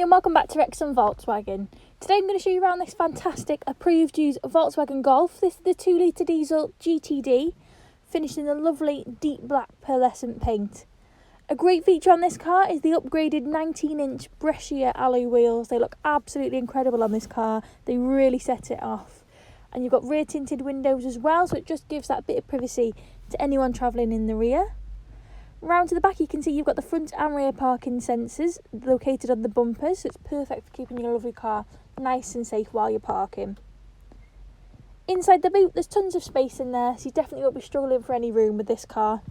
and welcome back to Wrexham Volkswagen. Today I'm going to show you around this fantastic approved used Volkswagen Golf. This is the 2 litre diesel GTD, finished in a lovely deep black pearlescent paint. A great feature on this car is the upgraded 19-inch Brescia alloy wheels. They look absolutely incredible on this car. They really set it off. And you've got rear tinted windows as well, so it just gives that bit of privacy to anyone travelling in the rear. Round to the back you can see you've got the front and rear parking sensors located on the bumpers, so it's perfect for keeping your lovely car nice and safe while you're parking. Inside the boot there's tons of space in there, so you definitely won't be struggling for any room with this car.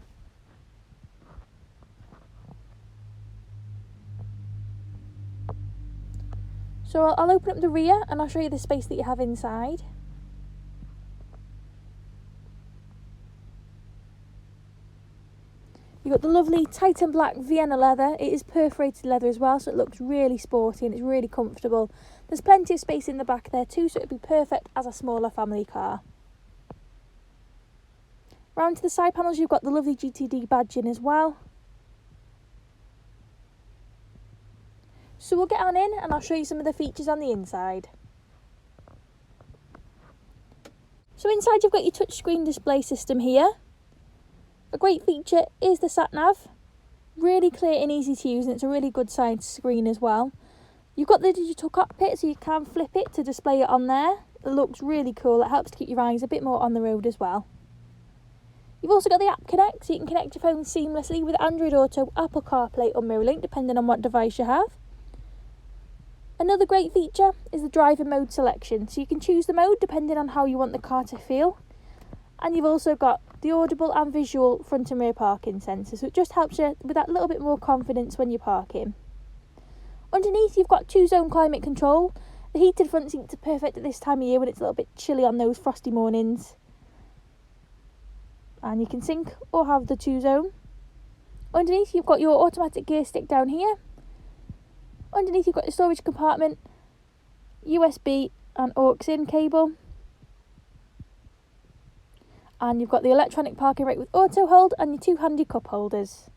So I'll open up the rear and I'll show you the space that you have inside. You've got the lovely Titan black Vienna leather. It is perforated leather as well, so it looks really sporty and it's really comfortable. There's plenty of space in the back there too, so it would be perfect as a smaller family car. Round to the side panels you've got the lovely GTD badging as well. So we'll get on in and I'll show you some of the features on the inside. So inside you've got your touchscreen display system here. A great feature is the sat-nav, really clear and easy to use, and it's a really good size screen as well. You've got the digital cockpit, so you can flip it to display it on there. It looks really cool, it helps to keep your eyes a bit more on the road as well. You've also got the app connect, so you can connect your phone seamlessly with Android Auto, Apple CarPlay or MirrorLink, depending on what device you have. Another great feature is the driver mode selection, so you can choose the mode depending on how you want the car to feel. And you've also got the audible and visual front and rear parking sensors, so it just helps you with that little bit more confidence when you're parking. Underneath you've got 2-zone climate control. The heated front seats are perfect at this time of year when it's a little bit chilly on those frosty mornings. And you can sync or have the 2-zone. Underneath you've got your automatic gear stick down here. Underneath you've got your storage compartment, USB and aux-in cable. And you've got the electronic parking brake with auto hold and your 2 handy cup holders.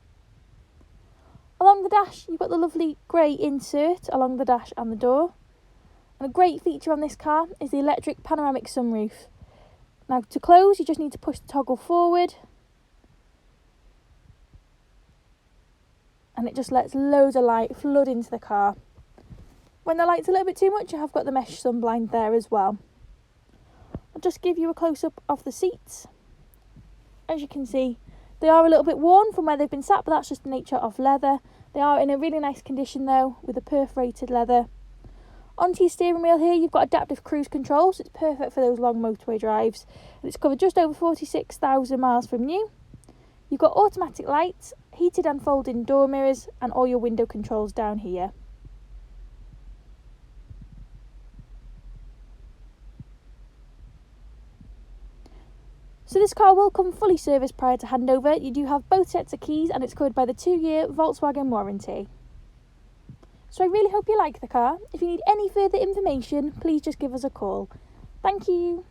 Along the dash you've got the lovely grey insert along the dash and the door. And a great feature on this car is the electric panoramic sunroof. Now to close you just need to push the toggle forward. And it just lets loads of light flood into the car. When the light's a little bit too much you have got the mesh sun blind there as well. I'll just give you a close-up of the seats. As you can see, they are a little bit worn from where they've been sat, but that's just the nature of leather. They are in a really nice condition though, with the perforated leather. Onto your steering wheel here, you've got adaptive cruise control, so it's perfect for those long motorway drives. And it's covered just over 46,000 miles from new. You've got automatic lights, heated and folding door mirrors, and all your window controls down here. So this car will come fully serviced prior to handover. You do have both sets of keys and it's covered by the 2-year Volkswagen warranty. So I really hope you like the car. If you need any further information, please just give us a call. Thank you.